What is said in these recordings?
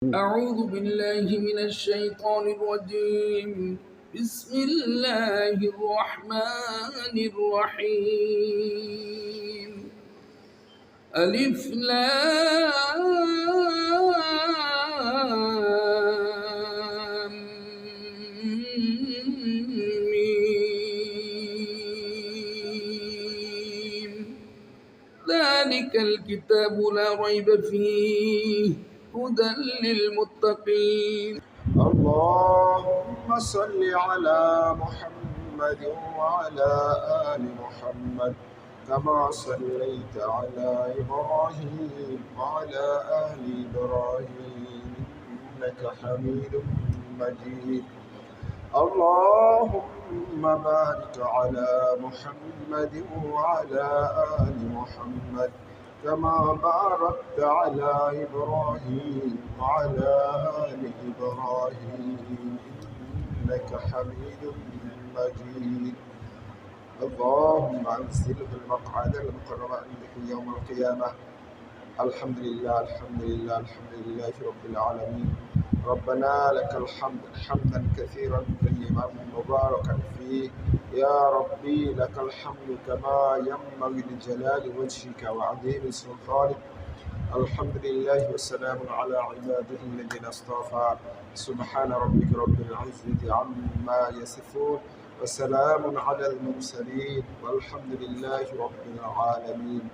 أعوذ بالله من الشيطان الرجيم. بسم الله الرحمن الرحيم. ألف لام ميم. ذلك الكتاب لا ريب فيه هدى للمتقين. اللهم صل على محمد وعلى آل محمد كما صليت على إبراهيم وعلى آل إبراهيم إنك حميد مجيد. اللهم بارك على محمد وعلى آل محمد كما باركت على إبراهيم وعلى آل إبراهيم إنك حميد مجيد. اللهم أنزله المقعد المقرب عندك يوم القيامة. الحمد لله الحمد لله الحمد لله رب العالمين. ربنا لك الحمد حمدا كثيرا طيبا مباركا فيه. يا ربي لك الحمد كما ينبغي لجلال وجهك وعظيم سلطانك. الحمد لله والسلام على عباده الذين اصطفى. سبحان ربك رب العزة عما يصفون وسلام على المرسلين والحمد لله رب العالمين.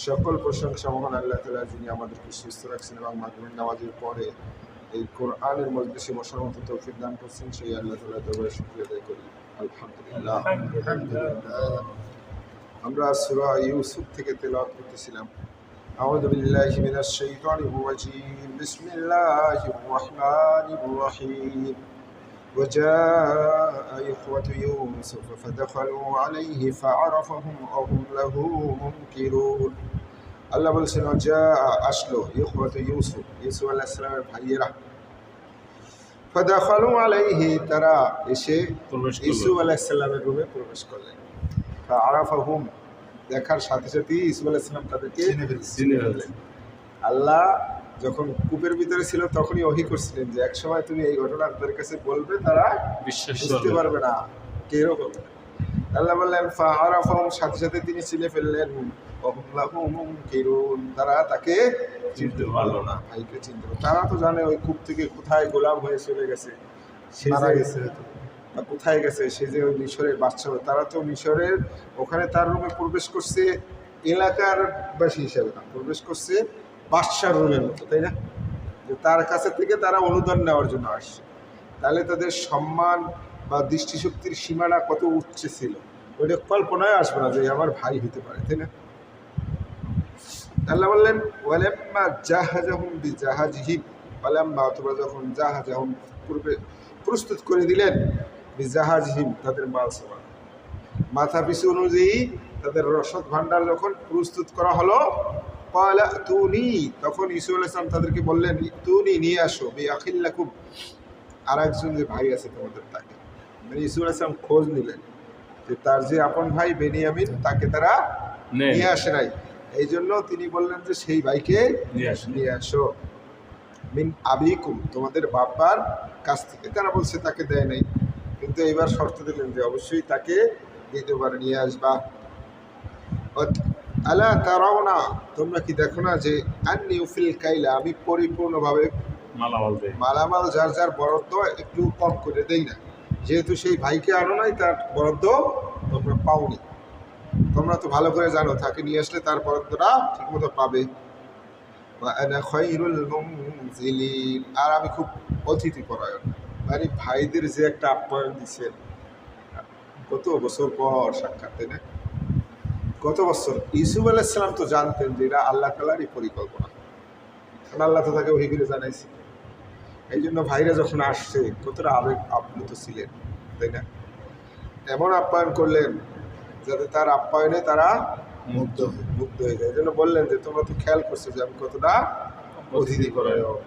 সকল প্রশংসা মহান আল্লাহ তাআলা, যিনি আমাদেরকে সুস্থ রাখছেন এবং মাগরিব নামাজের পরে এই কোরআনের মজলিসে বসার মতো তৌফিক দান করছেন। সেই আল্লাহ তাআলার দরবারে শুকরিয়া আদায় করি। আলহামদুলিল্লাহ। আমরা সূরা ইউসুফ থেকে তেলাওয়াত করতেছিলাম। আউযু বিল্লাহি মিনাশ শাইতানির রাজীম। বিসমিল্লাহির রাহমানির রহিম। وجاء إخوة يوسف فدخلوا عليه فعرفهم وهم له منكرون. আল্লাহ বলছেন যা আসলো ইখওয়াত ইউসুফ, ইউসুফ আলাইহিস সালামের ভাইয়েরা। ফাদাখালু আলাইহি, তারা এসে ইউসুফ আলাইহিস সালামের রুমে প্রবেশ করলেন। ফাআরাফাহুম, দেখার সাথে সাথে ইউসুফ আলাইহিস সালাম তাদেরকে চিনে ফেললেন। আল্লাহ যখন কূপের ভিতরে ছিল তখনই ওহী করছিলেন যে একসময় তুমি এই ঘটনা তাদের কাছে বলবে, তারা বিশ্বাস করতে পারবে না, কেউ বলবে না। আল্লাহ বললেন ফাআরাফাহুম, সাথে সাথে তিনি চিনে ফেললেন। তারা তাকে চিনতে পারলো না, ভাইকে চিনতে পারলো। তারা তো জানে ওই কূপ থেকে কোথায় গোলাম হয়ে চলে গেছে, মারা গেছে, কোথায় গেছে সে, যে ওই মিশরের বাদশা। তারা তো মিশরের ওখানে তার রুমে প্রবেশ করছে এলাকার বাসী হিসাবে না, প্রবেশ করছে বাদশার রুমের মতো, তাই না? যে তার কাছে থেকে তারা অনুদান নেওয়ার জন্য আসছে। তাহলে তাদের সম্মান বা দৃষ্টিশক্তির সীমানা কত উচ্চে ছিল, ওইটা কল্পনায় আসবে না যে আমার ভাই হতে পারে, তাই না? আল্লাহ বললেন ওয়ালাম্মা জাহাজাহুম বিজাহাজিহিম, ওয়ালাম্মা, তোমরা যখন জাহাজাহুম, পূর্বে প্রস্তুত করে দিলেন, বিজাহাজিহিম, তাদের মাল সামান, মাথা পিছু অনুযায়ী তাদের রসদ ভাণ্ডার যখন প্রস্তুত করা হলো, ক্বালা তুনি, তখন ইউসুফ আলাইহিস সালাম তাদেরকে বললেন তুনি, নিয়ে আসো, বিআখিল লাকুম, আর একজন যে ভাই আছে তোমাদের, তাকে। মানে ইউসুফ আলাইহিস সালাম খোঁজ নিলেন যে তার যে আপন ভাই বেনিয়ামিন, তাকে তারা নিয়ে আসে নাই। এই জন্য তিনি বললেন যে সেই ভাইকে নিয়ে আসো, মিন আবিকুম, তোমাদের বাবার কাছ থেকে। তারা বলছে তাকে দেয় নাই, কিন্তু এবার শর্ত দিলেন যে অবশ্যই তাকে দিতে পারে, নিয়ে আসবা। আলা তারাউনা, তোমরা কি দেখো না যে আন্নী উফিল কাইলা, আমি পরিপূর্ণভাবে মালামাল যার যার বরাদ্দ একটু কম করে দেই না। যেহেতু সেই ভাইকে আনো নাই, তার বরাদ্দ তোমরা পাওনি। তোমরা তো ভালো করে জানো তাকে নিয়ে আসলে তার বরাদ্দটা ঠিকমতো পাবে। আর আমি খুব অতিথি পরায়ণ। মানে ভাইদের যে একটা আপ্যায়ন দিচ্ছেন, কত বছর পর সাক্ষাৎ, তাই না? কত বছর। ইউসুফ আলাইহিস সালাম তো জানতেন যে এটা আল্লাহ তাআলারই পরিকল্পনা, কারণ আল্লাহ তো তাকে ওহী করে জানাইছে। এই জন্য ভাইরা যখন আসছে কতটা আবেগ আপ্লুত ছিলেন, তাই না? এমন আপ্যায়ন করলেন যাতে তার আপ্যায়নে তারা মুগ্ধ হয়ে যায়। এই জন্য বললেন যে তোমরা তো খেয়াল করছো যে আমি কতটা অতিথি পরায়ণ।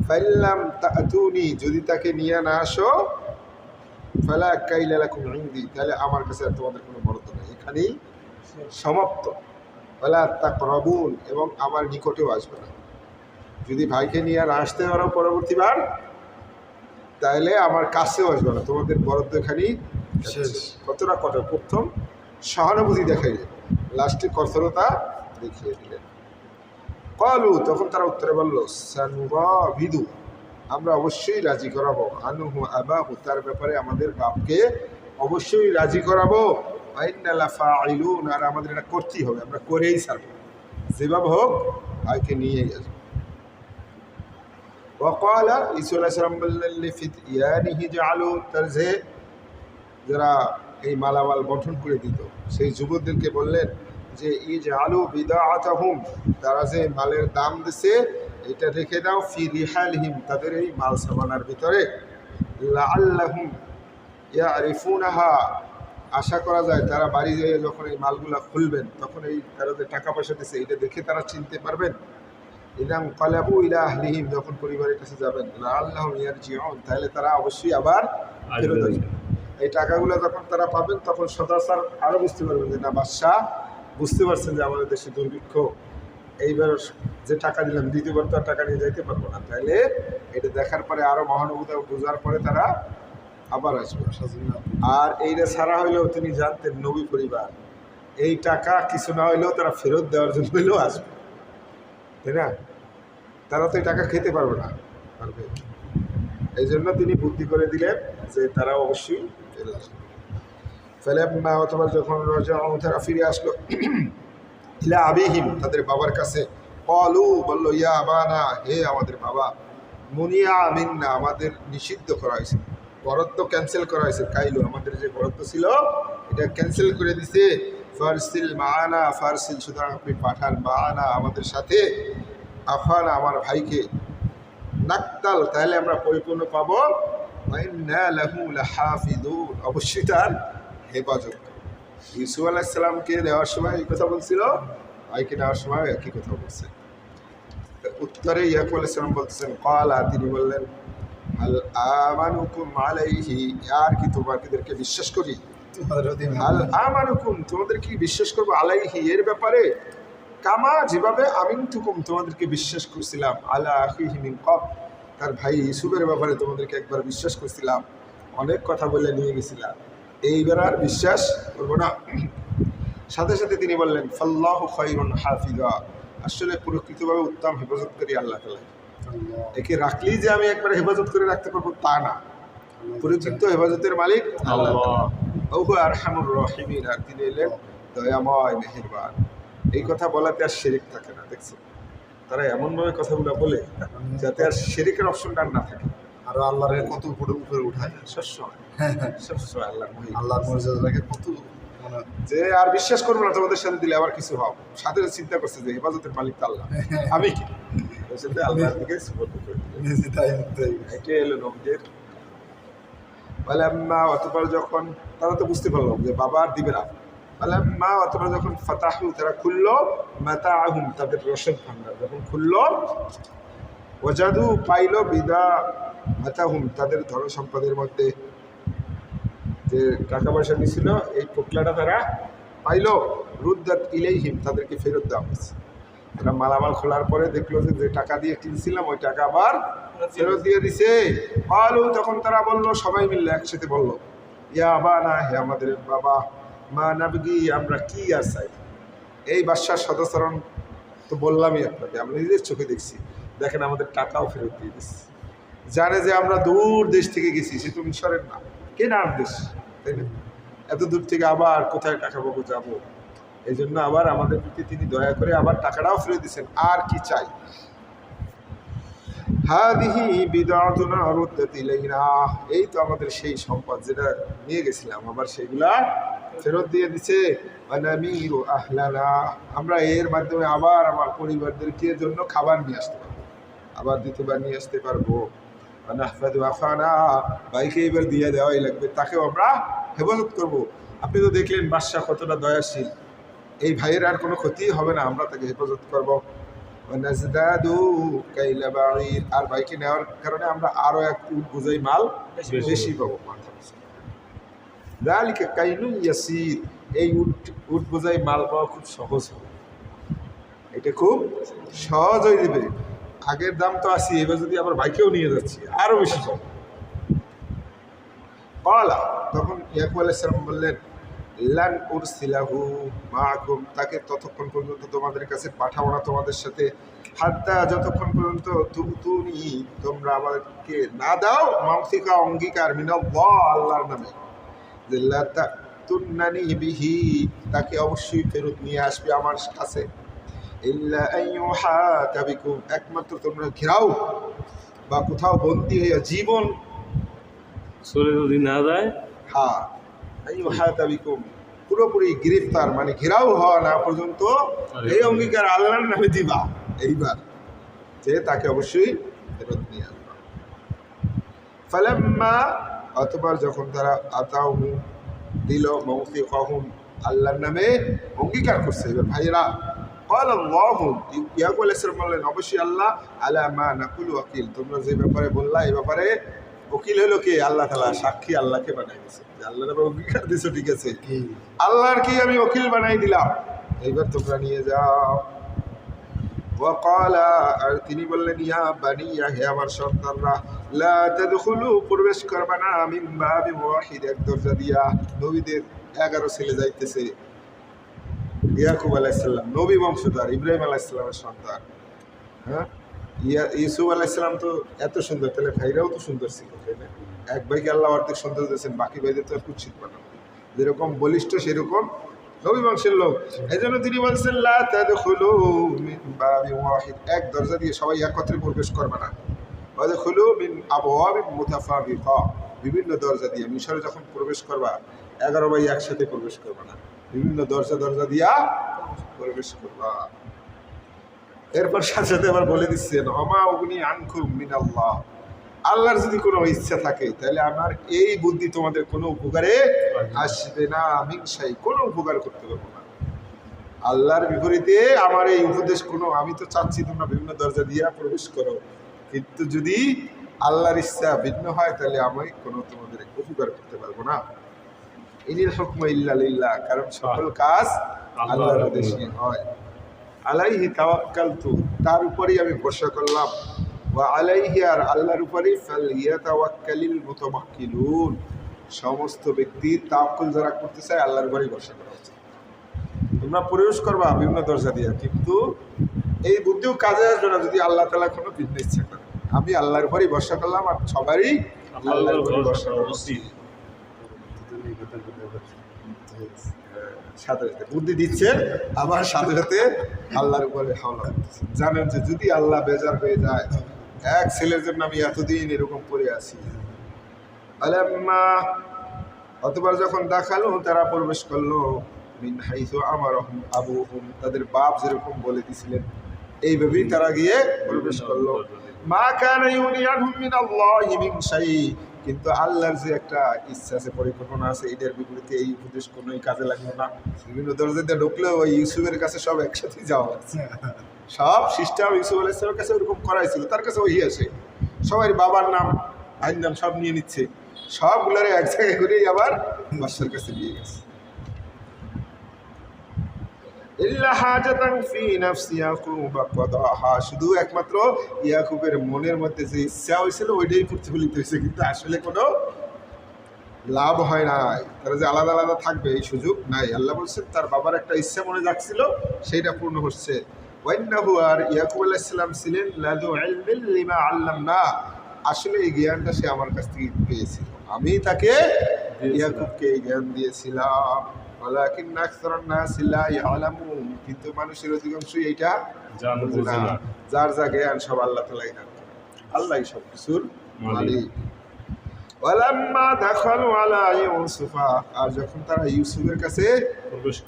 ফাইল্লাম তাতুনি, যদি তাকে নিয়ে না আসো, ফালা কাইলা লাকুম ইনদি, তাহলে আমার কাছে আর তোমাদের কোনো বরাদ্দ নেই, এখানেই সমাপ্ত। ওয়ালা তাকরাবুন, এবং আমার নিকটেও আসবে না। যদি ভাইকে নিয়ে আর আসতে পারো পরবর্তীবার, তাহলে আমার কাছেও আসবে না, তোমাদের বরাদ্দখানি শেষ। কতটা কঠোর! প্রথম সহানুভূতি দেখাইলেন, লাস্টে কঠোরতা দেখিয়ে দিলেন। কলু, তখন তারা উত্তরে বলল, সানুরাবিদু, আমরা অবশ্যই রাজি করাবো, আনুহু আবাহু, তার ব্যাপারে আমাদের বাপকে অবশ্যই রাজি করাবো, আইন্না ফাইলুন, আর আমাদের এটা করতেই হবে, আমরা করেই ছাড়বো, যেভাবে হোক ভাইকে নিয়েই আসবো। ওয়াকালা, ঈসা আলাইহিস সালাম বললেন, লিফিতয়ানিহি জাআলু, তার যে যারা এই মালামাল গঠন করে দিত সেই যুবকদেরকে বললেন যে ইজআলু বিদাআতাহুম, তারা যে মালের দাম দিছে এটা রেখে দাও, ফি রিহালহিম, তাদের এই মাল সামানার ভিতরে, লাআল্লাহুম ইয়ারিফুনাহা, আশা করা যায় তারা বাড়ি যেয়ে যখন এই মালগুলা খুলবেন তখন এই তারা যে টাকা পয়সা দিছে এটা দেখে তারা চিনতে পারবেন। ইদাম কালাবু ইলা আহলিহিম, যখন পরিবারের কাছে যাবেন, লাআল্লাহুম ইয়ারজিউন, তাহলে তারা অবশ্যই আবার ফেরত আসবেন। এই টাকাগুলো যখন তারা পাবেন তখন সদাচার আরও বুঝতে পারবেন যে না, বাদশাহ বুঝতে পারছেন যে আমাদের দেশে দুর্ভিক্ষ, এইবার যে টাকা দিলাম দ্বিতীয়বার তো আর টাকা নিয়ে যাইতে পারবো না, তাহলে এটা দেখার পরে আরও মহানুভূতি বোঝার পরে তারা আবার আসবে। আর এইটা ছাড়া হইলেও তিনি জানতেন নবী পরিবার এই টাকা কিছু না হইলেও তারা ফেরত দেওয়ার জন্য হইলেও আসবে, তাই না? তারা তো এই টাকা খেতে পারবে না, পারবে। এই জন্য তিনি বুদ্ধি করে দিলেন যে তারা অবশ্যই ফেরত আসবে। ফেলেম্মা, অথবা যখন তারা ফিরে আসলো, ইলা আবিহিম, তাদের বাবার কাছে, কলু, বলল, ইয়া আবানা, হে আমাদের বাবা, মুনিয়া মিন্না, আমাদের নিষিদ্ধ করা হয়েছে, বরাদ্দ ক্যান্সেল করা হয়েছে, কাইলু, আমাদের যে বরাদ্দ ছিল এটা ক্যান্সেল করে দিছে, ফারসিল মাআনা, ফারসিল, সুতরাং আপনি পাঠান, মাআনা, আমাদের সাথে, আফানা, আমার ভাইকে, নাকতাল, তাহলে আমরা পরিপূর্ণ পাবো, ওয়াইন্না লাহু লাহাফিযুন, অবশ্যই তার হেফাজত। ইউসুফ আলাইহিস সালামকে নেওয়ার সময় এই কথা বলছিল, ভাইকে নেওয়ার সময় একই কথা বলছে। উত্তরে ইয়াকুব আলাইহিস সালাম বলতেছেন, ক্বালা, তিনি বললেন, হাল আমানুকুম আলাইহি, আর কি তোমাদেরকে বিশ্বাস করি, হাল আমানুকুম, তোমাদের কি বিশ্বাস করবো, আলাইহি, এর ব্যাপারে, কামা, যেভাবে আমিনতুকুম, তোমাদেরকে বিশ্বাস করছিলাম, আলা আখিহি মিন ক্বাব, তার ভাই ইউসুফের ব্যাপারে তোমাদেরকে একবার বিশ্বাস করছিলাম, অনেক কথা বলে নিয়ে গেছিলাম, এইবার আর বিশ্বাস করবো না। সাথে সাথে তিনি বললেন, ফাল্লাহু খায়রুন হাফিজা, আসলে প্রকৃতভাবে উত্তম হেফাজতকারী আল্লাহ তাআলা, একে রাখলেই যে আমি একবার হেফাজত করে রাখতে পারবো তা না, পরিচিত হেফাজতের মালিক আল্লাহ তাআলা, ওহু আরহামুর রাহিমিন, আর তিনি এলেন দয়াময় মেহেরবান। এই কথা বলাতে আর শিরিক থাকে না, দেখছেন তারা এমনভাবে কথাগুলো বলে যাতে আর শিরিকের অপশনটা না থাকে, আরো আল্লাহর কত উপরে উপরে উঠায়, সবসময় আল্লাহর মহিমা, আল্লাহর মর্যাদাকে কত, মানে যে আর বিশ্বাস করবো না তোমাদের সাথে দিলে আবার কিছু হব, সাথে চিন্তা করছে যে হেফাজতের মালিক তো আল্লাহ, আমি কি আল্লাহর দিকে সুপর্দ করে দিলেন। এটাই এলো নবীদের। ফালাম্মা, অতঃপর যখন, তারা তো বুঝতে পারলো যে বাবা আর দিবে না, ফালাম্মা, অতঃপর যখন, ফাতাহু, তারা খুললো, মাতাআহুম, তাদের রসদ ভান্ডার যখন খুললো, ওয়াজাদু, পাইলো, বিদা মাতাহুম, তাদের ধন সম্পদের মধ্যে যে টাকা পয়সা দিয়েছিল এই পোটলাটা তারা পাইলো, রুদ্দাত ইলাইহিম, তাদেরকে ফেরত দেওয়া হয়েছে। তারা মালামাল খোলার পরে দেখলো যে টাকা দিয়ে কিনছিলাম ওই টাকা আবার ফেরত দিয়ে দিছে। আলু, তখন তারা বললো, সবাই মিললে একসাথে বললো, ইয়া আবানা, হে আমাদের বাবা, মা নাবগি, আমরা কি আর চাই, এই বাদশার সদাচরণ তো বললামই আপনাকে, আমরা নিজের চোখে দেখছি, দেখেন আমাদের টাকাও ফেরত দিয়ে দিচ্ছি, জানে যে আমরা দূর দেশ থেকে গেছি, সে তো মিশরের না, কে নাম দেশ, তাই না? এত দূর থেকে আবার কোথায় টাকা পাবো, যাবো, এই জন্য আবার আমাদের প্রতি তিনি দয়া করে আবার টাকাটাও ফেরত দিচ্ছেন, আর কি চাই। হাদিহি বিদাতুনা রুদ্দাত ইলাইনা, এই তো আমাদের সেই সম্পদ যেটা নিয়ে গেছিলাম, আবার সেগুলা ফেরত দিয়ে দিছে। ওয়ানামিরু আহলানা, আমরা এর মাধ্যমে আবার আমার পরিবারদেরকে জন্য খাবার নিয়ে আসতে পারবো, আবার দ্বিতীয়বার নিয়ে আসতে পারবো। ওয়ানাহফাদু আখানা, ভাইকে এবার দিয়ে দেওয়াই লাগবে, তাকেও আমরা হেফাজত করবো। আপনি তো দেখলেন বাদশাহ কতটা দয়াশীল, এই ভাইয়ের আর কোনো ক্ষতি হবে না, আমরা তাকে হেফাজত করবো। ওয়ানাজদাদু কাইলা বাঈর, আর ভাইকে নেওয়ার কারণে আমরা আরও এক উট বোঝাই মাল বেশি পাবো। যালিকা কাইলুন ইয়াসির, এই উট বোঝাই মাল পাওয়া খুব সহজ হবে, এটা খুব সহজ হয়ে যাবে। আগের দাম তো আসি, এবার যদি আবার ভাইকেও নিয়ে যাচ্ছি আরো বেশি কম। কলা, তখন ইয়াকুব আলাইহিস সালাম বললেন, লান উরসিলাহু মাআকুম, তাকে ততক্ষণ পর্যন্ত তোমাদের কাছে পাঠাবো না তোমাদের সাথে, হাত্তা যতক্ষণ পর্যন্ত তুতুনি তোমরা আমাকে না দাও মাউসিকা অঙ্গীকার মিনাল্লাহ আল্লাহর নামে, যে লা তাতুন্নানি বিহি, তাকে অবশ্যই ফেরত নিয়ে আসবে আমার কাছে, ইল্লা আইয়ুহাতা বিকুম, একমাত্র তোমরা ঘেরাও বা কোথাও বন্দী হয়ে জীবন চলে যদি না যায়, হ্যাঁ আইয়ুহাতা বিকুম, পুরোপুরি গ্রেফতার মানে ঘেরাও হওয়া না পর্যন্ত এই অঙ্গীকার আল্লাহর নামে দিবা, এইবার যে তাকে অবশ্যই ফেরত নিয়ে আসবা। ফালাম্মা, অতঃপর যখন তারা আতাহু দিল মাউসিকাহুম, আল্লাহর নামে অঙ্গীকার করছে, এবার ভাইয়েরা قال الله, ইয়াকুব আলাইহিস সালাম বললেন, অবশ্যই আল্লাহ আলা মা নাকুলু ওয়াকিল, তোমরা যে ব্যাপারে বললা এই ব্যাপারে ওকিল হলো কে? আল্লাহ তাআলা, সাক্ষী আল্লাহকে বানাই দিয়েছে, যে আল্লাহর নামে অঙ্গীকার দিয়েছো, ঠিক আছে, আল্লাহর কি আমি ওকিল বানাই দিলাম, এইবার তোমরা নিয়ে যাও। ওয়াকালা, আর তিনি বললেন, ইয়া বানিয়া, হে আমার সন্তানরা, লা তাদখুলু, প্রবেশ করবে না, মিন বাবিন ওয়াহিদ, এক দরজা দিয়া। নবীদের 11 ছেলে যাইতেছে, ইয়াকুব আলাইহিস সালাম নবী বংশধর, ইব্রাহিম আলাইহিস সালামের সন্তান, হ্যাঁ, ইউসুফ আলাইহিস সালাম তো এত সুন্দর, তাহলে ভাইরাও তো সুন্দর ছিল, তাই না? এক ভাইকে আল্লাহ অর্ধেক সুন্দর দিয়েছেন, বাকি ভাইদের তো কুৎসিত বানান, যেরকম বলিষ্ঠ সেরকম নবী বংশের লোক। এই জন্য তিনি বলছেন, লা তাদখুলু মিন বাবিন ওয়াহিদ, এক দরজা দিয়ে সবাই একত্রে প্রবেশ করবে না, ওয়াদখুলু মিন আবওয়াবিন মুতাফারিকা, বিভিন্ন দরজা দিয়ে। মিশরে যখন প্রবেশ করবা 11 ভাই একসাথে প্রবেশ করবে না, বিভিন্ন দরজা দিয়া প্রবেশ করবা। এরপর সাথে সাথে আবার বলে দিচ্ছেন, ওমা উগনি আনকুম মিনাল্লাহ, আল্লাহর যদি কোনো ইচ্ছা থাকে তাহলে আমার এই বুদ্ধি তোমাদের কোনো উপকারে আসবে না, মিনশাই, কোনো উপকার করতে পারবো না। আল্লাহর বিপরীতে আমার এই উপদেশ কোনো, আমি তো চাচ্ছি তোমরা বিভিন্ন দরজা দিয়া প্রবেশ করো, কিন্তু যদি আল্লাহর ইচ্ছা ভিন্ন হয় তাহলে আমি কোনো তোমাদের উপকার করতে পারবো না। ইনিল হুকমু ইল্লা লিল্লাহ, কারণ সকল কাজ আল্লাহর আদেশে হয়। আলাইহি তাওয়াক্কালতু, তার উপরেই আমি ভরসা করলাম, ওয়া আলাইহি, আর আল্লাহর উপরেই ফালইয়াতাওয়াক্কালিল মুতাওয়াক্কিলুন, সমস্ত ব্যক্তি তাওয়াক্কুল যারা করতে চায় আল্লাহর উপরেই ভরসা করা উচিত। তোমরা প্রবেশ করবা বিভিন্ন দরজা দিয়ে, কিন্তু এই বুদ্ধিও কাজে আসবে না যদি আল্লাহ তাআলা কোনো ভিন্ন ইচ্ছা করে। আমি আল্লাহর উপরেই ভরসা করলাম, আর সবারই আল্লাহর উপরেই ভরসা করা উচিত। সাথে সাথে বুদ্ধি দিচ্ছেন, আবার সাথে সাথে আল্লাহর উপরে হাওলা করতেছেন। জানেন যে যদি আল্লাহ বেজার হয়ে যায়, এক ছেলের জন্য আমি এতদিন এরকম পড়ে আছি। আলাম্মা, অতবার যখন দেখালো, তারা প্রবেশ করলো, মিন হাইসু আমারহুম আবুহুম, তাদের বাপ যেরকম বলে দিয়েছিলেন এইভাবেই তারা গিয়ে প্রবেশ করলো। মা কানা ইউনিয়ানহুম মিনাল্লাহি মিন শাই, কিন্তু আল্লাহর যে একটা ইচ্ছা আছে, পরিকল্পনা আছে, এটার বিপরীতে এই উপদেশ কোনোই কাজে লাগলো না। বিভিন্ন দরজাতে ঢুকলেও ওই ইউসুফের কাছে সব একসাথেই যাওয়া হচ্ছে, সব সিস্টেম ইউসুফ আলাইহিস সালামের কাছে ওরকম করাইছিল, তার কাছে ওই আসে, সবাই বাবার নাম, আইন নাম সব নিয়ে নিচ্ছে, সবগুলোরে এক জায়গায় করেই আবার বাদশার কাছে নিয়ে গেছে। ইল্লা হাজাতান ফি নাফসি ইয়াকুব কাদাহা, শুধু একমাত্র ইয়াকুবের মনের মধ্যে যে ইচ্ছা হয়েছিল ওইটাই প্রতিফলিত হয়েছে, কিন্তু আসলে কোনো লাভ হয় নাই। তারা যে আলাদা আলাদা থাকবে এই সুযোগ নাই। আল্লাহ বলছেন তার বাবার একটা ইচ্ছা মনে যাচ্ছিল, সেইটা পূর্ণ হচ্ছে। ওয়াইন্নাহু, আর ইয়াকুব আলাইহিস সালাম ছিলেন লাযু ইলমিন লিমা আল্লামনা, আসলে এই জ্ঞানটা সে আমার কাছ থেকে পেয়েছিল, আমি তাকে ইয়াকুবকে এই জ্ঞান দিয়েছিলাম। ওয়ালাকিন্না আকসারান নাসি লা ইয়ালামুন, কিন্তু মানুষের অধিকাংশই এইটা জানে না। যার যা জ্ঞান সব আল্লাহ তাআলাই জানেন, আল্লাহই সব কিছুর মালিক। ওয়ালাম্মা দাখালু আলা ইউসুফা, আর যখন তারা ইউসুফের কাছে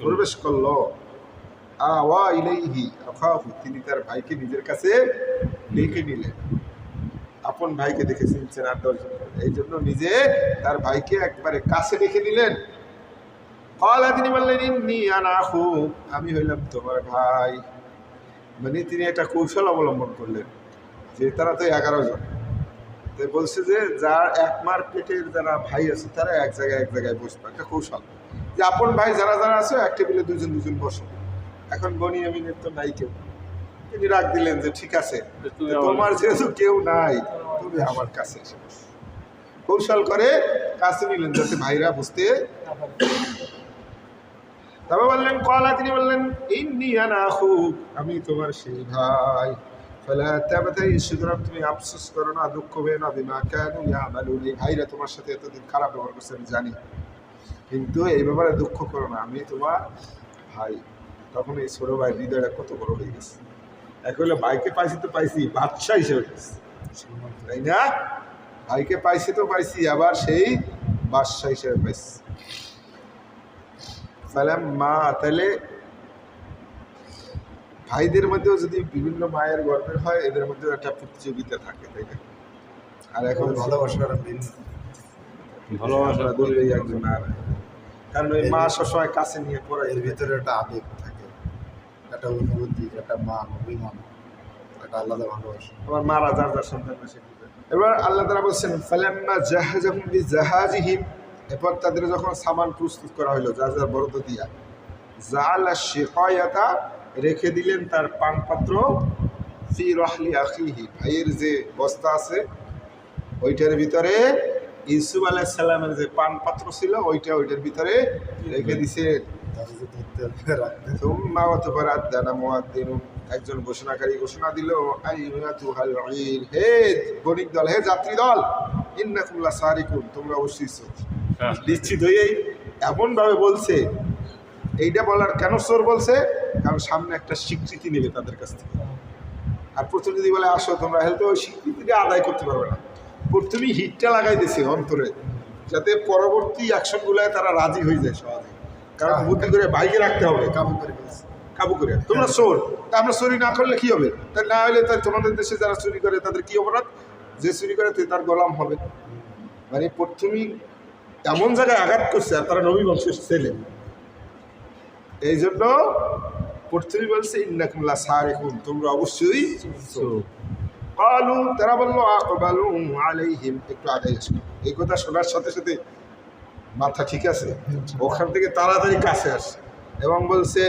প্রবেশ করলো, আওয়া ইলাইহি আখাহু, তিনি তার ভাইকে নিজের কাছে ডেকে নিলেন। আপন ভাইকে দেখে চিনছেন আর দর্শন, এই জন্য নিজে তার ভাইকে একবারে কাছে ডেকে নিলেন। ক্বালা, তিনি বললেন, ইন্নী আনা আখুক, আমি হইলাম তোমার ভাই। মানে তিনি একটা কৌশল অবলম্বন করলেন, যে তারা তো 11 জন, তাই বলছে যে যার একমার পেটের যারা ভাই আছে তারা এক জায়গায় বসবে, একটা কৌশল, যে আপন ভাই যারা যারা আছে এক টেবিলে দুজন বসো। এখন বনিয়ামিনের তো নাই কেউ, তিনি রাগ দিলেন যে ঠিক আছে, তুমি তোমার যেহেতু কেউ নাই তুমি আমার কাছে এসে বসো। কৌশল করে কাছে নিলেন যাতে ভাইরা বুঝতে। তবে বললেন কলা, তিনি বললেন ইন্নী আনা আখুক, আমি তোমার সেই ভাই। ফালা তাবতাই, সুতরাং তুমি আফসোস করো না, দুঃখ পেও না, বিমা কানু ইয়ামালুন, এই ভাইরা তোমার সাথে এতদিন খারাপ ব্যবহার করছে আমি জানি, কিন্তু এই ব্যাপারে দুঃখ করো না, আমি তোমার ভাই। তখন এই ছোট ভাই হৃদয়টা কত বড় হয়ে গেছে। এক হলে ভাইকে পাইছি তো পাইছি, বাদশা হিসেবে গেছে, তাই না? ভাইকে পাইছি তো পাইছি, আবার সেই বাদশা হিসেবে পাইছি। মা, তাহলে ভাইদের মধ্যেও যদি বিভিন্ন মায়ের গর্বের হয়, এদের মধ্যেও একটা প্রতিযোগিতা থাকে, তাই না? আর এখন ভালোবাসার ভালোবাসা বলবেই একজন, আর কারণ ওই মা সবসময় কাছে নিয়ে পড়ে, এর ভিতরে একটা আবেগ থাকে, একটা অনুভূতি, একটা মান, অভিমান, একটা আলাদা ভালোবাসা। আমার মারা যার যার সন্তান আছে। এবার আল্লাহ তাআলা বলছেন ফালাম্মা জাহাজাহুম বিজাহাজিহিম, এরপর তাদের যখন সামান প্রস্তুত করা হলো যার যার বরাদ্দ দিয়া, জাআলা শিকায়াতা, রেখে দিলেন তার পানপাত্র, ফি রাহলি আখিহি, ভাইয়ের যে বস্তা আছে ওইটার ভিতরে ইউসুফ আলাইহিস সালামের যে পানপাত্র ছিল ওইটার ভিতরে রেখে দিছে। তাদের যে ধরতে রাখতে সুম্মা ওয়াতাবার আদানা মুআদ্দিনুন, একজন ঘোষণাকারী ঘোষণা দিল, আইয়াতুহাল ঈর, হে বণিক দল, হে যাত্রী দল, ইন্নাকুম লাসারিকুন, তোমরা অবশ্যই চোর। নিশ্চিত হয়েই এমনভাবে বলছে, এইটা বলার কেন চোর বলছে, কারণ সামনে একটা স্বীকৃতি নেবে তাদের কাছ থেকে। আর প্রথমে যদি বলে আসো তোমরা, হেলতে ওই স্বীকৃতিটা আদায় করতে পারবে না। প্রথমেই হিটটা লাগাই দিছে অন্তরে, যাতে পরবর্তী অ্যাকশনগুলোয় তারা রাজি হয়ে যায় সহজে। কারণ বুদ্ধি করে বাইকে রাখতে হবে, কাবু করে ফেলছে। কাবু করে, তোমরা চোর, তা আমরা চুরি না করলে কি হবে? তাই না হলে তাই তোমাদের দেশে যারা চুরি করে তাদের কি অপরাধ? যে চুরি করে তার গোলাম হবে। মানে প্রথমেই এমন জায়গায় আঘাত করছে, আর তারা নবী বংশের ছেলে, এই জন্য প্রথমেই বলছে ইন্নাকুম লাসারিকুন, তোমরা অবশ্যই চোর। ক্বালু, তারা বললো আকবালু আলাইহিম, একটু আগে এসো। এই কথা শোনার সাথে সাথে মাথা ঠিক আছে, ওখান থেকে তাড়াতাড়ি কাছে আসে এবং বলছে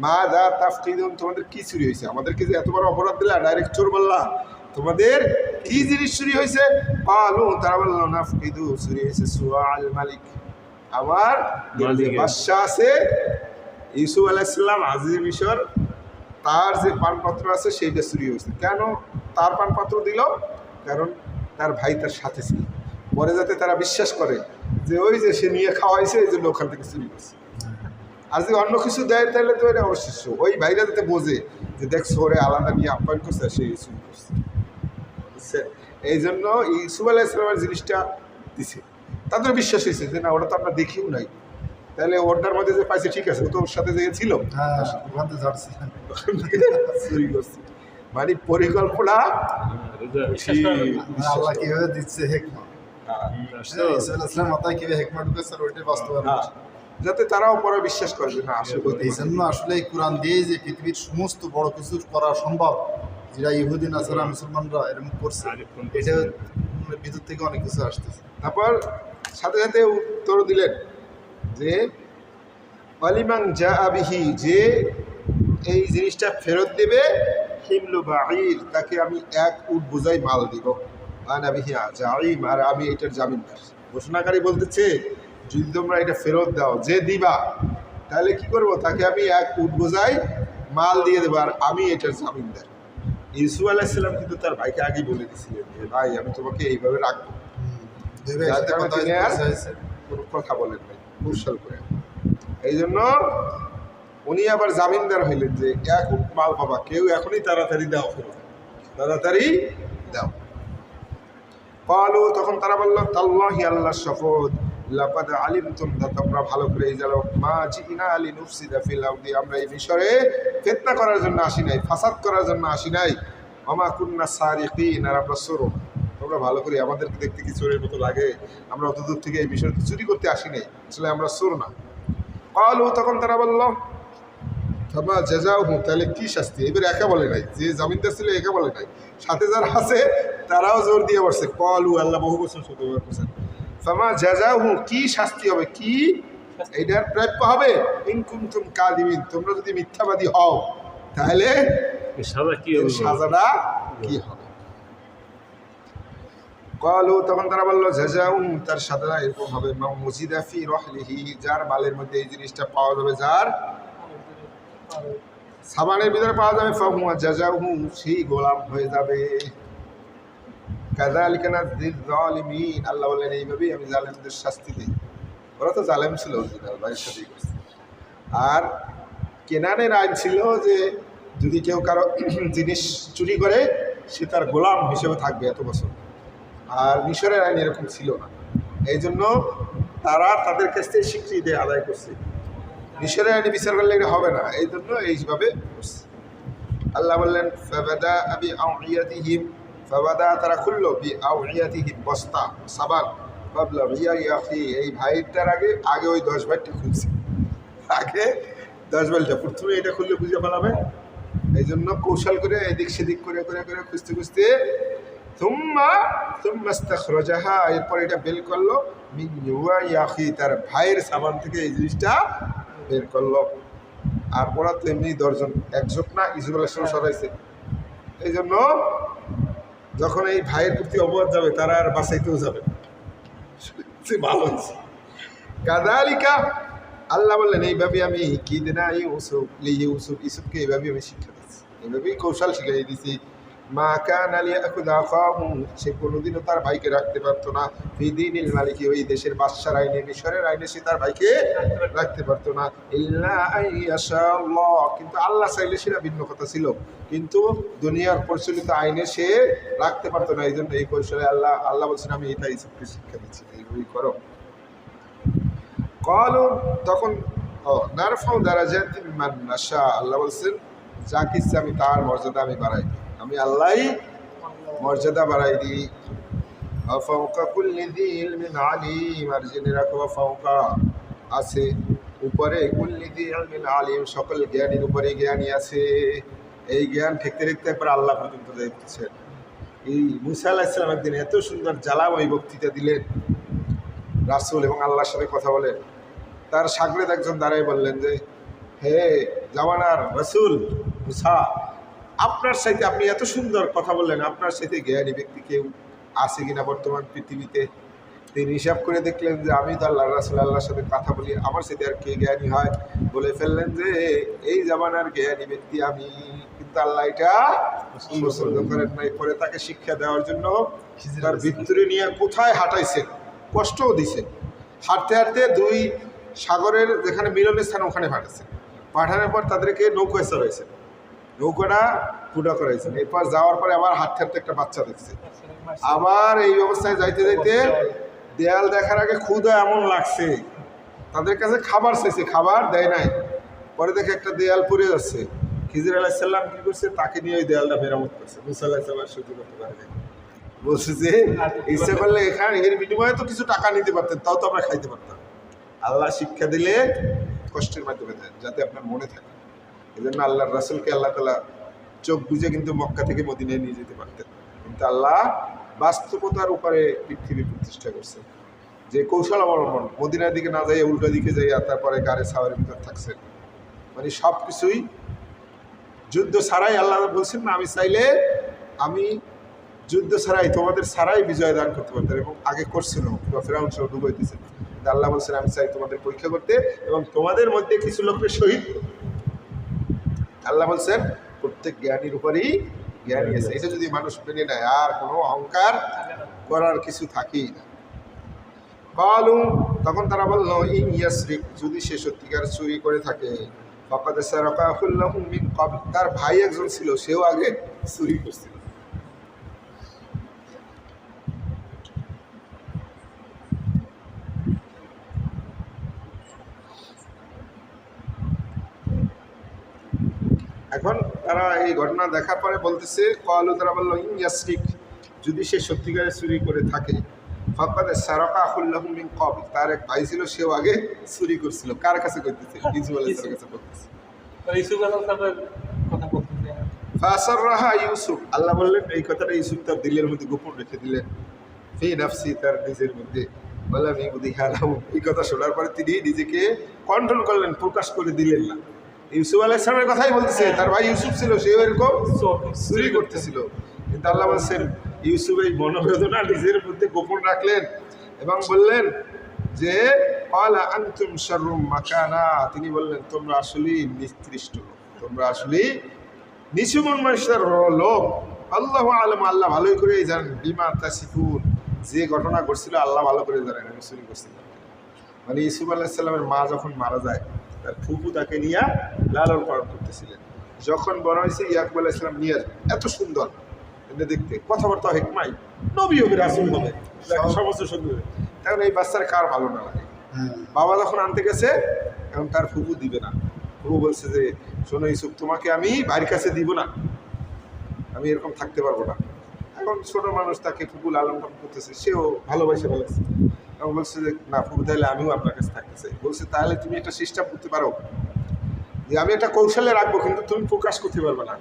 মা দা তাফকিদুন, তোমাদের কি চুরি হয়েছে? আমাদেরকে যে এত বড় অপরাধ দিলা, ডাইরেক্ট চোর বললা, তোমাদের কি জিনিস চুরি হয়েছে? ক্বালু, তারা বললো নাফকিদু, চুরি হয়েছে সুআল মালিক, আমার যে বাদশা আছে ইউসুফ আলাইহিস সালাম আজিজ মিশর, তার যে পানপাত্র আছে সেইটা চুরি হয়েছে। কেন তার পানপাত্র দিল? কারণ তার ভাই তার সাথে ছিল, পরে যাতে তারা বিশ্বাস করে যে ওই যে সে নিয়ে খাওয়াইছে, এই জন্য ওখান থেকে চুরি করছে। আর যদি অন্য কিছু দেয় তাহলে তো এটা অবশিষ্ট, ওই ভাইরা যাতে বোঝে যে দেখছো ওরে আলাদা নিয়ে আপ্যায়ন করছে, সে চুরি করছে, বুঝছেন? এই জন্য ইউসুফ আলাইহিস সালামের জিনিসটা দিছে, তাদের বিশ্বাস হয়েছে যে না, ওটা তো আমরা দেখিও নাই, তাহলে ওটার মধ্যে যে পাইছে ঠিক আছে, ও তো ওর সাথে যে ছিল, হ্যাঁ, ওখান থেকে ঝাড়ছে। চুরি করছে। মানে পরিকল্পনা আল্লাহ কিভাবে দিচ্ছে হেকমা, ইসলাম মাথায় কিভাবে হেকমা ঢুকেছে, আর ওইটাই বাস্তবায়ন হচ্ছে। যাতে তারাও পরে বিশ্বাস করবে না আসলে। এই জন্য আসলে এই কোরআন দিয়ে যে পৃথিবীর সমস্ত বড় কিছু করা সম্ভব, যেটা ইহুদি নাসারা মুসলমানরা এরকম করছে, এটা ভিতর থেকে অনেক কিছু আসতেছে। তারপর সাথে সাথে উত্তর দিলেন যে ওয়ালিমান জাআ বিহি, যে এই জিনিসটা ফেরত দেবে, হিমলু বাঈর, তাকে আমি এক উট বোঝাই মাল দিব, আনা বিহি জাঈম, আর আমি এটার জামিনদার। ঘোষণাকারী বলতেছে যদি তোমরা এটা ফেরত দাও, যে দিবা, তাহলে কি করব? তাকে আমি এক উট বোঝাই মাল দিয়ে দেবো, আর আমি এটার জামিনদার। ইউসুফ আলাইহিস সালাম কিন্তু তার ভাইকে আগেই বলে দিয়েছিলেন যে ভাই আমি তোমাকে এইভাবে রাখবো, যার কারণে তিনি আর কোনো কথা বলেন নাই, কৌশল করে। এই জন্য উনি আবার জামিনদার হইলেন যে এক উট মাল পাবা, কেউ এখনই তাড়াতাড়ি দাও, ফেরত তাড়াতাড়ি দাও। ক্বালু, তখন তারা বলল তাল্লাহি, আল্লাহর শপথ, লাকাদ আলিমতুম, তোমরা ভালো করেই জানো, মা জিনা লিনুফসিদা ফিল আরদি, আমরা এই মিশরে ফিতনা করার জন্য আসি নাই, ফাসাদ করার জন্য আসি নাই, ওমা কুন্না সারিকিন, আর আমরা চোর। তোমরা ভালো করে, আমাদেরকে দেখতে কি চোরের মতো লাগে? আমরা অত দূর থেকে এই মিশরে চুরি করতে আসি নাই, আসলে আমরা চোর না। ক্বালু, তখন তারা বলল ফামা জাযাউহু, তাহলে কি শাস্তি? এবার একা বলে নাই, যে জামিনদার ছিল একা বলে নাই, সাথে যারা আছে তারাও জোর দিয়ে বসছে। ক্বালু, আল্লাহ বহু বছর শতবার বলছেন, ফামা জাযাউহু, কি শাস্তি হবে, কি এটার প্রাপ্য হবে? ইন কুনতুম কাযিবিন, তোমরা যদি মিথ্যাবাদী হও তাহলে এই সাজা কি এর হবে? সাজাটা কি হবে? ক্বালু তখন তারা বলল জাযাউ তার সাজা এরকম হবে মা মুজিদা ফি রাহলিহি যার বালের মধ্যে এই জিনিসটা পাওয়া যাবে, যার সাবানের ভিতরে পাওয়া যাবে, ফাহুয়া জাযাউহু সেই গোলাম হয়ে যাবে। কাযালিকা নাযিল যালিমিন আল্লাহ বলেন এইভাবেই আমি জালেমদের শাস্তি দিই। ওরা তো জালেম ছিল, ভাইয়ের সাথেই করছে। আর কেনানের আইন ছিল যে যদি কেউ কারো জিনিস চুরি করে সে তার গোলাম হিসেবে থাকবে এত বছর। আর মিশরের আইন এরকম ছিল না, এই জন্য তারা তাদের কাছ থেকে স্বীকৃতি আদায় করছে। মিশরের আইনে বিচার করলে এটা হবে না, এই জন্য এইভাবে করছে। আল্লাহ বললেন ফাবাদা আবি আউইয়াতিহিম, ফাবাদা তারা খুললো বি আউইয়াতিহিম বস্তা সাবান, ভাবলাম ইয়া ইয়াখি এই ভাইটার আগে ওই 10 ভাইটা খুলছে, আগে 10 ভাইটা প্রথমে এটা খুললে বুঝে ফেলাবে। এই জন্য কৌশল করে এদিক সেদিক করে করে করে খুঁজতে খুঁজতে থুম্মা ইস্তাখরাজাহা এরপর এটা বের করলো মিন ইয়াখি তার ভাইয়ের সাবান থেকে এই জিনিসটা বের করলো। আর ওরা তো এমনি 10 জন, একজোট না, ইসুফ আলাইহিস সালাম সরাইছে। এই জন্য যখন এই ভাইয়ের প্রতি অপবাদ যাবে তারা আর বাঁচাইতেও যাবে না। ভালো হয়েছে। কাযালিকা আল্লাহ বললেন এইভাবে আমি কি দিনা ইউসুফকে এইভাবে আমি শিক্ষা দিচ্ছি, এইভাবেই কৌশল শিখিয়ে দিচ্ছি। মা কানা লিয়াখুযা আখাহু সে কোনোদিনও তার ভাইকে রাখতে পারতো না, ফি দীনিল মালিকি ওই দেশের বাদশার আইনে, মিশরের আইনে সে তার ভাইকে রাখতে পারতো না। ইল্লা আইয়াশা আল্লাহ কিন্তু আল্লাহ চাইলে সেটা ভিন্ন কথা ছিল, কিন্তু দুনিয়ার প্রচলিত আইনে সে রাখতে পারতো না। এই জন্য এই কৌশলে আল্লাহ বলছেন আমি এটা ইউসুফকে শিক্ষা দিচ্ছি, এইভাবেই করো। ক্বালু তখন নারফাউ দারাজাতিন মান নাশা আল্লাহ বলছেন যাকে ইচ্ছা আমি তার মর্যাদা আমি বাড়াই দিই, আমি আল্লাহই মর্যাদা বাড়াই দিই। ফাওকা কুল্লি যী ইলমিন আলিম আর জেনে রাখো ফাওকা আছে উপরে, কুল্লি যী ইলমিন আলিম সকল জ্ঞানীর উপরে জ্ঞানী আছে। এই জ্ঞান ঠেকতে ঠেকতে একবার আল্লাহ পর্যন্ত যাইতেছেন। এই মুসা আলাইহিস সালাম একদিন এত সুন্দর জ্বালাময় বক্তৃতা দিলেন, রাসূল এবং আল্লাহর সাথে কথা বলেন। তার সাগরেদ একজন দাঁড়ায় বললেন যে হে জামানার রাসূল মুসা, আপনার সাথে আপনি এত সুন্দর কথা বললেন, আপনার সাথে জ্ঞানী ব্যক্তি কেউ আছে কিনা বর্তমান পৃথিবীতে? তিনি হিসাব করে দেখলেন যে আমি তো আল্লাহ রাসূল আল্লাহর সাথে কথা বলি, আমার সাথে আর কে জ্ঞানী হয়? বলে ফেললেন যে এই জামানার জ্ঞানী ব্যক্তি আমি, কিন্তু আল্লাহ এটা পছন্দ করেন নাই। পরে তাকে শিক্ষা দেওয়ার জন্য তার ভিতরে নিয়ে কোথায় হাঁটাইছেন, কষ্টও দিছে। হাঁটতে হাঁটতে 2 সাগরের যেখানে মিলনের স্থান ওখানে পাঠাচ্ছেন, পাঠানোর পর তাদেরকে নৌকায় চড়াইছেন, নৌকাটা পুরা করাইছেন। এরপর যাওয়ার পরে আবার হাঁটতে হাঁটতে একটা বাচ্চা দেখছে, আবার এই অবস্থায় যাইতে যাইতে দেয়াল দেখার আগে ক্ষুধা এমন লাগছে, তাদের কাছে খাবার চাইছে, খাবার দেয় নাই। পরে দেখে একটা দেয়াল পড়ে যাচ্ছে, খিজির আলাইহিস সালাম কি করছে, তাকে নিয়ে ওই দেয়ালটা মেরামত করছে। মুসা আলাইহিস সালাম সহ্য করতে পারে নাই, বলছে যে ইচ্ছা করলে এখানে এর বিনিময়ে তো কিছু টাকা নিতে পারতেন, তাও তো আমরা খাইতে পারতাম। আল্লাহ শিক্ষা দিলে কষ্টের মাধ্যমে দেন, যাতে আপনার মনে থাকে। এই জন্য আল্লাহর রাসূলকে আল্লাহ তাআলা চোখ বুঝে কিন্তু মক্কা থেকে মদিনায় নিয়ে যেতে পারতেন, কিন্তু আল্লাহ বাস্তবতার উপরে পৃথিবী প্রতিষ্ঠা করছে। যে কৌশল অবলম্বন, মদিনার দিকে না যাইয়া উল্টো দিকে যাইয়া তারপরে গাড়ি সাওয়ারের ভিতর থাকছেন, মানে সব কিছুই যুদ্ধ ছাড়াই। আল্লাহ বলছেন না আমি চাইলে আমি যুদ্ধ ছাড়াই তোমাদের ছাড়াই বিজয় দান করতে পারতেন, এবং আগে করছিল ফেরাউন সহ ডুবাই দিয়েছেন। আল্লাহ বলছেন আমি চাই তোমাদের পরীক্ষা করতে এবং তোমাদের মধ্যে কিছু লোককে শহীদ। আল্লাহ বলছেন প্রত্যেক জ্ঞানীর উপরেই জ্ঞানী আছে, এটা যদি মানুষ মেনে নেয় আর কোনো অহংকার করার কিছু থাকেই না। ক্বালু তখন তারা বলল ইন ইয়াসরিক যদি সে সত্যিকার চুরি করে থাকে, ফাকাদ সারাকা আখুল লাহু মিন ক্বাবল তার ভাই একজন ছিল, সেও আগে চুরি করছিল। এখন তারা এই ঘটনা দেখার পরে বলতেছে ক্বালু তারা বলল ইন ইয়াসরিক যদি সে সত্যিকারে চুরি করে থাকে, ফাকাদ সারাকা আখুল লাহু মিন ক্বাবল তার এক ভাই ছিল, সেও আগে চুরি করছিল। কার কাছে করতেছে? ইউসুফ আলাইহিস সালামের কাছে করতেছে। ইউসুফ আলাইহিস সালামের কথা বলতেছে। ফাসাররাহা ইউসুফ আল্লাহ বললেন এই কথাটা ইউসুফ তার দিলের মধ্যে গোপন রেখে দিলেন, ফি নাফসি তার নিজের মধ্যে। বললাম এই কথা শোনার পরে তিনি নিজেকে কন্ট্রোল করলেন, প্রকাশ করে দিলেন না। ইউসুফ আলাইহিস সালামের কথাই বলতেছে, তার ভাই ইউসুফ ছিল, সেও এরকম চুরি করতেছিল। কিন্তু আল্লাহ বলছেন ইউসুফ এই মনোবেদনা নিজের মধ্যে গোপন রাখলেন এবং বললেন যে ক্বালা আনতুম শাররুম মাকানা, তিনি বললেন তোমরা আসলেই নিকৃষ্ট লোক, তোমরা আসলেই নিচু মন মানুষের লোক। আল্লাহু আলাম, আল্লাহ ভালোই করেই জানেন, বিমা তাসিফুন, যে ঘটনা ঘটছিল আল্লাহ ভালো করে জানেন আমি চুরি করছিলাম। মানে ইউসুফ আলাইহিস সালামের মা যখন মারা যায়, তার ফুফু তাকে নিয়ে লালন পালন করতেছিলেন। যখন বড় হয়েছে ইয়াকুব আলাইহিস সালাম নিয়ে আসবে, এত সুন্দর এনে দেখতে, কথাবার্তা হেকমাই, নবী হবে, রাসূল হবে, সমস্ত সুন্দর। তখন এই বাচ্চার কার ভালো না লাগে। বাবা যখন আনতে গেছে, এখন তার ফুফু দিবে না। ফুফু বলছে যে শোনো ইউসুফ, তোমাকে আমি বাড়ির কাছে দিব না, আমি এরকম থাকতে পারবো না। এখন ছোট মানুষ, তাকে ফুফু লালন পালন করতেছে, সেও ভালোবাসে ফেলেছে। এবং বলছে যে না ফুফু, তাহলে আমিও আপনার কাছে থাকতে চাই। বলছে তাহলে তুমি একটা সিস্টেম করতে পারো যে আমি একটা কৌশলে রাখবো, কিন্তু তুমি প্রকাশ করতে পারবে না।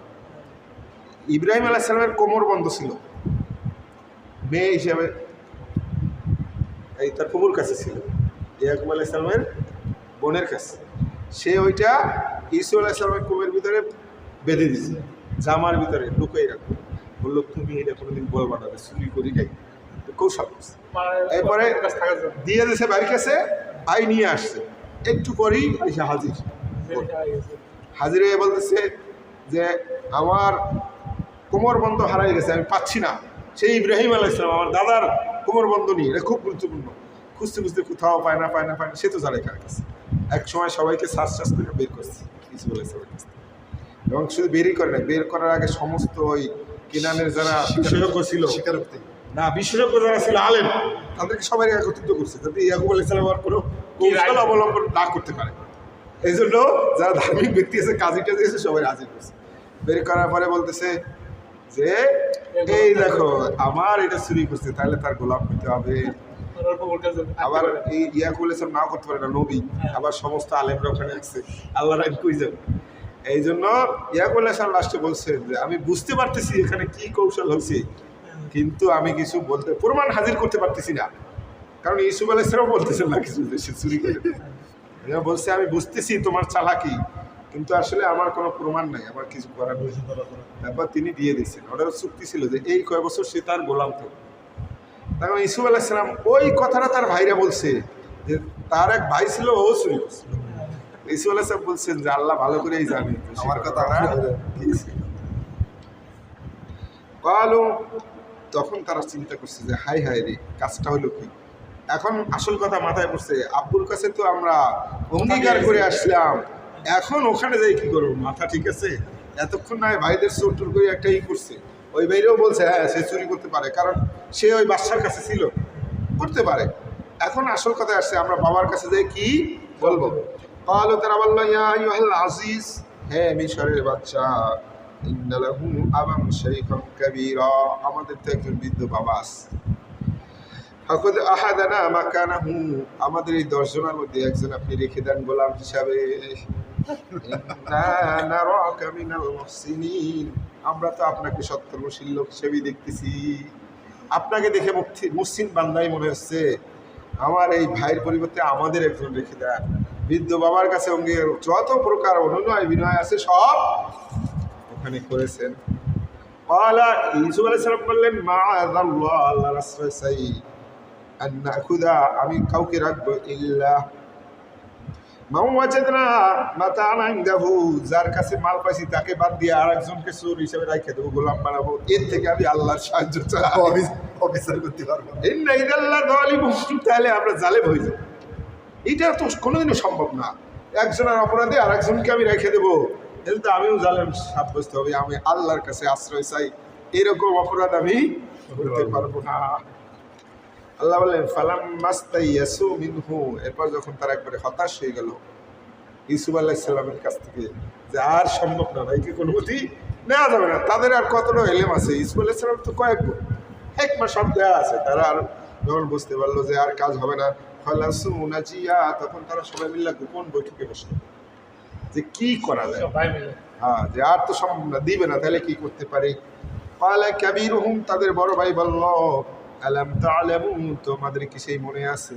ইব্রাহিম আলাইহিস সালামের কোমর বন্ধ ছিল, মেয়ে হিসেবে এই তার ফুফুর কাছে ছিল, ইয়াকুব আলাইহিস সালামের বোনের কাছে। সে ওইটা ইউসুফ আলাইহিস সালামের কোমের ভিতরে বেঁধে দিয়েছে, জামার ভিতরে লুকিয়ে রাখবো। বললো তুমি এটা কোনোদিন বলবা না, চুরি করি নাই, কৌশল করছে। এরপরে দিয়ে দিয়েছে বাড়ির কাছে, ভাই নিয়ে আসছে, একটু পরেই এসে হাজির। হাজির হয়ে বলতেছে যে আমার কোমর বন্ধ হারাই গেছে, আমি পাচ্ছি না। সেই ইব্রাহিম আলাইহিস সালাম আমার দাদার কোমর বন্ধ নিয়ে, এটা খুব গুরুত্বপূর্ণ। খুঁজতে খুঁজতে কোথাও পায় না, সে তো জানে কার কাছে। এক সময় সবাইকে শ্বাস করে বের করছে ইউসুফ আলাইহিস সালামের কাছে। এবং শুধু বেরই করে না, বের করার আগে সমস্ত ওই কেনানের যারা বিশেষজ্ঞ ছিল, স্বীকারোক্তি না, বিশেষজ্ঞ যারা ছিল আলেম, তাদেরকে সবাই একত্রিত করছে যাতে ইয়াকুব আলাইহিস সালাম আর কোনো কৌশল অবলম্বন না করতে পারে। এই জন্য যারা ধার্মিক ব্যক্তি আছে, কাজীটা দিয়েছে, সবাই হাজির করছে। বের করার পরে বলতেছে যে এই দেখো আমার এটা চুরি করছে, তাহলে তার গোলাম হতে হবে। আবার এই ইয়াকুব আলাইহিস সালাম নাও করতে পারে না, নবী, আবার সমস্ত আলেমরা ওখানে আসছে, আল্লাহ রাইন কই যাবে। এই জন্য ইয়াকুব আলাইহিস সালাম লাস্টে বলছেন যে আমি বুঝতে পারতেছি এখানে কি কৌশল হচ্ছে, কিন্তু আমি কিছু বলতে প্রমাণ হাজির করতে পারতেছি না। কারণ ইউসুফ আলাইহিস সালাম বলতেছেন না কিছু যে সে চুরি করে, বলছে আমি বুঝতেছি তোমার চালাকি, কিন্তু আসলে আমার কোনো প্রমাণ নাই, আমার কিছু করার নেই। তারপর তিনি দিয়ে দিয়েছেন, ওটার চুক্তি ছিল যে এই কয় বছর সে তার গোলাম থাকবে। তখন ইউসুফ আলাইহিস সালাম ওই কথাটা তার ভাইরা বলছে যে তার এক ভাই ছিল, ও চুরি করছিল। ইউসুফ আলাইহিস সালাম বলছেন যে আল্লাহ ভালো করেই জানে আমার কথা। তখন তারা চিন্তা করছে যে হাই হাই রে, কাজটা হলো কি। এখন আসল কথা মাথায় পড়ছে, আব্বুর কাছে তো আমরা অঙ্গীকার করে আসলাম, এখন ওখানে যাই কি করবো, মাথা ঠিক আছে? এতক্ষণ নয় ভাইদের চোর টোর করে একটা করছে, ওই ভাইরাও বলছে হ্যাঁ সে চুরি করতে পারে, কারণ সে ওই বাচ্চার কাছে ছিল, করতে পারে। এখন আসল কথা আসছে, আমরা বাবার কাছে যাই কি বলবো। তাহলে তারা বললো ইয়া আইয়ুহাল আজিজ, হ্যাঁ মিশরের বাচ্চা, ইন্না লাহু আবান শাইখান কাবীরা, আমাদের তো একজন বৃদ্ধ বাবা আছে। ফাকুদ আহাদানা মাকানাহু, আমাদের এই 10 জনের মধ্যে একজন আপনি রেখে দেন গোলাম হিসাবে। ইন্না নারাকা মিনাল মুহসিনিন, আমরা তো আপনাকে সত্যমশীল লোক হিসেবেই দেখতেছি, আপনাকে দেখে মুহসিন বান্দাই মনে হচ্ছে। আমার এই ভাইয়ের পরিবর্তে আমাদের একজন রেখে দেন। বৃদ্ধ বাবার কাছে অঙ্গীকার যত প্রকার অনুনয় বিনয় আছে সব ওখানে করেছেন। ইউসুফ আলাইহিস সালাম বললেন মাআযাল্লাহ, আল্লাহর আশ্রয় চাই, আন নাখুদা, আমি কাউকে রাখবো, ইল্লা মা ওয়াজাদনা মাতা'আনা ইনদাহু, যার কাছে মাল পাইছি তাকে বাদ দিয়ে আরেকজনকে চোর হিসেবে রেখে দেবো, গোলাম বানাবো। এর থেকে আমি আল্লাহর সাহায্য চাই, অফিসার করতে পারবো। ইন্না ইদাল্লাহ যালিমুন, তাহলে আমরা জালেম হয়ে যাব। এটা তো কোনোদিনও সম্ভব না, একজনের অপরাধে আরেকজনকে আমি রেখে দেবো, এতে তো আমিও জালেম সাব্যস্ত হবে। আমি আল্লাহর কাছে আশ্রয় চাই, এরকম অপরাধ আমি করতে পারবো না। আল্লাহ বললেন ফালাম্মাস্তাইয়াসু মিনহু, এরপর যখন তারা একবারে হতাশ হয়ে গেল ইউসুফ আলাইহিস সালামের কাছ থেকে, যে আর সম্ভব না, ভাইকে কোনো মতেই নেওয়া যাবে না, তাদের আর কতটা এলেম আছে, ইউসুফ আলাইহিস সালাম তো কয়েক হেকমা সব দেওয়া আছে। তারা আর যখন বুঝতে পারলো যে আর কাজ হবে না, ফালাসু মুনাজিয়া, তখন তারা সবাই মিলে গোপন বৈঠকে বসলো যে কি করা যায়। হ্যাঁ, যে আর তো সম্ভব না, দিবে না, তাহলে কি করতে পারে। ক্বালা কাবীরুহুম, তাদের বড় ভাই বলল আলাম তা'লামু, তোমাদের কি সেই মনে আছে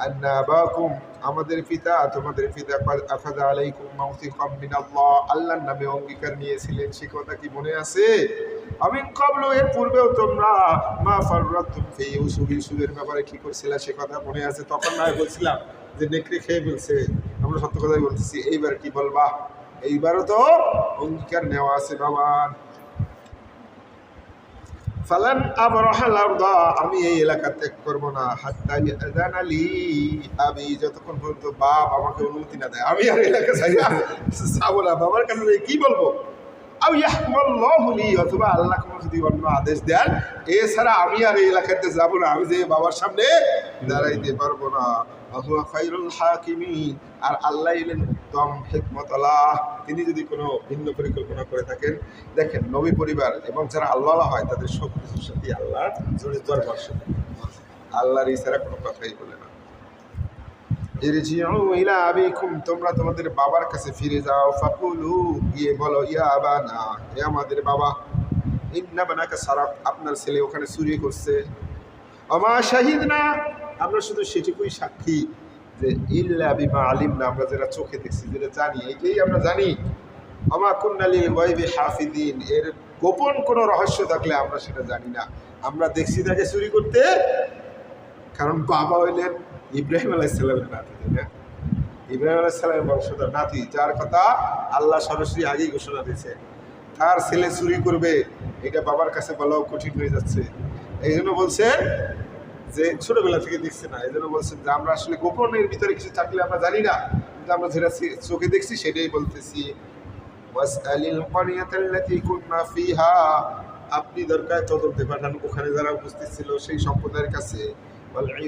আন্না আবাকুম আমাদের পিতা তোমাদের পিতা আখাযা আলাইকুম মাউসিকাম মিনাল্লাহ আল্লাহর নামে অঙ্গীকার নিয়েছিলেন সে কথা কি মনে আছে? আমিন ক্বাবলু এর পূর্বেও তোমরা মা ফাররাতুম ফি ইউসুফের ব্যাপারে কি করছিলা সে কথা মনে আছে? তখন না বলছিলাম যে নেকড়ে খেয়ে ফেলছে, আমরা সত্য কথাই বলতেছি। এইবার কি বলবা? এইবারও তো অঙ্গীকার নেওয়া আছে বাবা। ফালান আবরাহাল আরদা আমি এই এলাকা ত্যাগ করবো না হাত্তা ইয়াযানা লি আবি যতক্ষণ পর্যন্ত বাপ আমাকে অনুমতি না দেয় আমি আর এলাকা ছাড়া যাবো না। বাবার কাছে যাই কি বলবো? আও ইয়াহকুমাল্লাহু লি অথবা আল্লাহ কোনো যদি অন্য আদেশ দেন এছাড়া আমি আর এই এলাকাতে যাবো না। আমি যে বাবার সামনে দাঁড়াইতে পারবো না। হুয়া খায়রুল হাকিমিন আর আল্লাহ এলেন উত্তম হিকমতওয়ালা। তিনি যদি কোনো ভিন্ন পরিকল্পনা করে থাকেন, দেখেন নবী পরিবার এবং যারা আল্লাহ হয় তাদের সব কিছুর সাথে আল্লাহ জড়িত বর্ষণ আল্লাহর ইশারা কোনো কথাই বলে না। ইরজিউ ইলা আবিকুম তোমরা তোমাদের বাবার কাছে ফিরে যাও। ফাকুলু গিয়ে বলো ইয়া আবানা হে আমাদের বাবা ইন্না বানাকা সারাক আপনার ছেলে ওখানে চুরি করছে। আমা শাহিদনা আমরা শুধু সেটুকুই সাক্ষী যে ইল্লা বিমা আলিমনা আমরা যেটা চোখে দেখছি যেটা জানি এইটাই আমরা জানি। আমা কুন্না লিল গায়বি হাফিদিন এর গোপন কোনো রহস্য থাকলে আমরা সেটা জানি না। আমরা দেখছি তাকে চুরি করতে, কারণ বাবা হইলেন ইব্রাহিম আলাইহিস সালামের নাতি, তাই না? ইব্রাহিম আলাইহিস সালামের বংশধর নাতি, যার কথা আল্লাহ সরাসরি আগেই ঘোষণা দিয়েছে তার ছেলে চুরি করবে। এটা বাবার কাছে বলাও কঠিন হয়ে যাচ্ছে। এই জন্য বলছেন যে ছোটবেলা থেকে দেখছে না, এই জন্য বলছেন যে আমরা আসলে গোপনের ভিতরে কিছু থাকলে আমরা জানি না, কিন্তু আমরা যেটা চোখে দেখছি সেটাই বলতেছি। ওয়াসআলিল ক্বরিয়াতাল্লাতী কুননা ফিহা আপনি দরকার তদন্তে পাঠান ওখানে যারা উপস্থিত ছিল সেই সম্প্রদায়ের কাছে।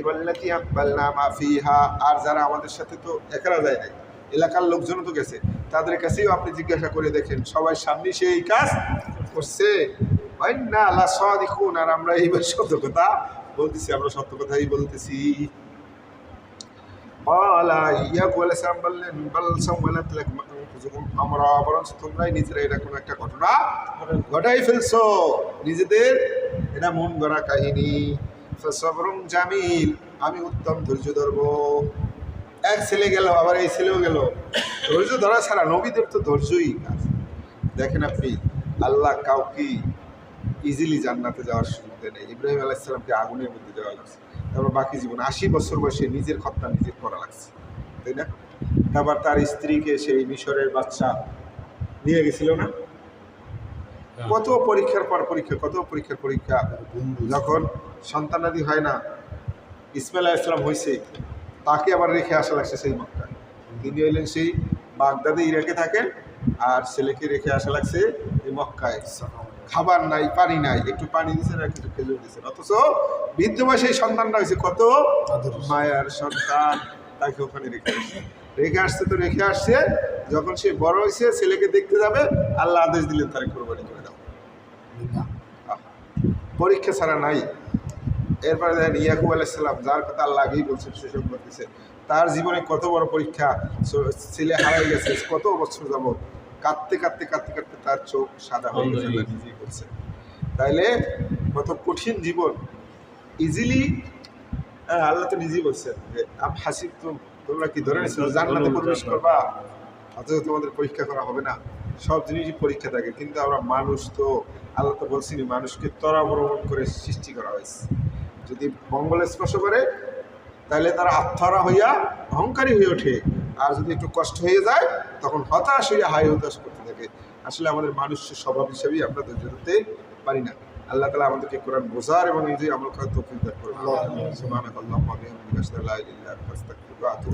ওয়াল্লাতী আকবালনা মা ফিহা আর যারা আমাদের সাথে তো একরা যায় নাই, এলাকার লোকজনও তো গেছে, তাদের কাছেও আপনি জিজ্ঞাসা করে দেখেন সবাই সামনে সেই কাজ করছে। ওয়াইন্না লাসাদিকুন আর আমরা এইবার সত্য কথা বলতেছি, আমরা সত্য কথাই বলতেছি। বললেন আমরা বরঞ্চ তোমরাই নিজেরা এটা কোনো একটা ঘটনা ঘটাই ফেলছো, নিজেদের এটা মন গড়া কাহিনী। সবরুম জামিল আমি উত্তম ধৈর্য ধরবো। এক ছেলে গেল আবার এই ছেলেও গেল, ধৈর্য ধরা ছাড়া নবীদের তো ধৈর্যই কাজ। দেখেন আপনি আল্লাহ কাউকে ইজিলি জান্নাতে যাওয়ার সুযোগ দেয় নেই। ইব্রাহিম আলাইহিস সালামকে আগুনের মধ্যে দেওয়া লাগছে, তারপর বাকি জীবন 80 বছর বয়সে নিজের খতনা নিজে করা লাগছে, তাই না? তারপর তার স্ত্রীকে সেই মিশরের বাচ্চা নিয়ে গেছিল না, কত পরীক্ষার পর পরীক্ষা, কত পরীক্ষার পরীক্ষা। যখন সন্তানাদি হয় না, ইসমাইল আলাইহিস সালাম হয়েছে, তাকে আবার রেখে আসা লাগছে সেই মক্কায়। তিনি হইলেন সেই বাগদাদে ইরাকে থাকেন, আর ছেলেকে রেখে আসা লাগছে এই মক্কায়। খাবার নাই, পানি নাই, একটু পানি দিচ্ছেন আর কিছু খেজুর দিচ্ছেন, অথচ বৃদ্ধ বয়সে এই সন্তানটা হয়েছে কত মায়ার সন্তান, তাকে ওখানে রেখে আসছে। তো রেখে আসছে, যখন সে বড় হয়েছে ছেলেকে দেখতে যাবে, আল্লাহ আদেশ দিলেন তারে কোরবানি করে দাও। পরীক্ষা ছাড়া নাই। এরপরে দেখেন ইয়াকুব আলাইহিস সালাম, যার কথা আল্লাহ আগেই বলছেন সুযোগ করতেছে, তার জীবনে কত বড় পরীক্ষা। ছেলে হারাই গেছে, কত বছর যাব কাঁদতে কাঁদতে কাঁদতে কাঁদতে তার চোখ সাদা হয়ে গেছে, নিজেই করছে। তাইলে কত কঠিন জীবন। ইজিলি আল্লাহ তো নিজেই বলছেন যে আম হাসিব তোমরা কি ধরে নিয়েছো জান্নাতে প্রবেশ করবা, অথচ তোমাদের পরীক্ষা করা হবে না। সব জিনিসই পরীক্ষা থাকে, কিন্তু আমরা মানুষ তো, আল্লাহ তো বলছিনি মানুষকে ত্বরাবলম্বন করে সৃষ্টি করা হয়েছে। যদি মঙ্গলে স্পর্শ করে তাহলে তারা আত্মহারা হইয়া অহংকারী হয়ে ওঠে, আর যদি একটু কষ্ট হয়ে যায় তখন হতাশ হইয়া হাই হতাশ করতে থাকে। আসলে আমাদের মানুষের স্বভাব হিসেবেই আমরা ধৈর্য ধরতে পারি না। আল্লাহ তাআলা আমাদেরকে কোরআন বোঝার এবং নিজেই আমল করার তৌফিক দান করুন। সুবহানাল্লাহি ওয়া বিহামদিহি আশহাদু আল্লা ইলাহা ইল্লা আনতা আস্তাগফিরুকা ওয়া আতুবু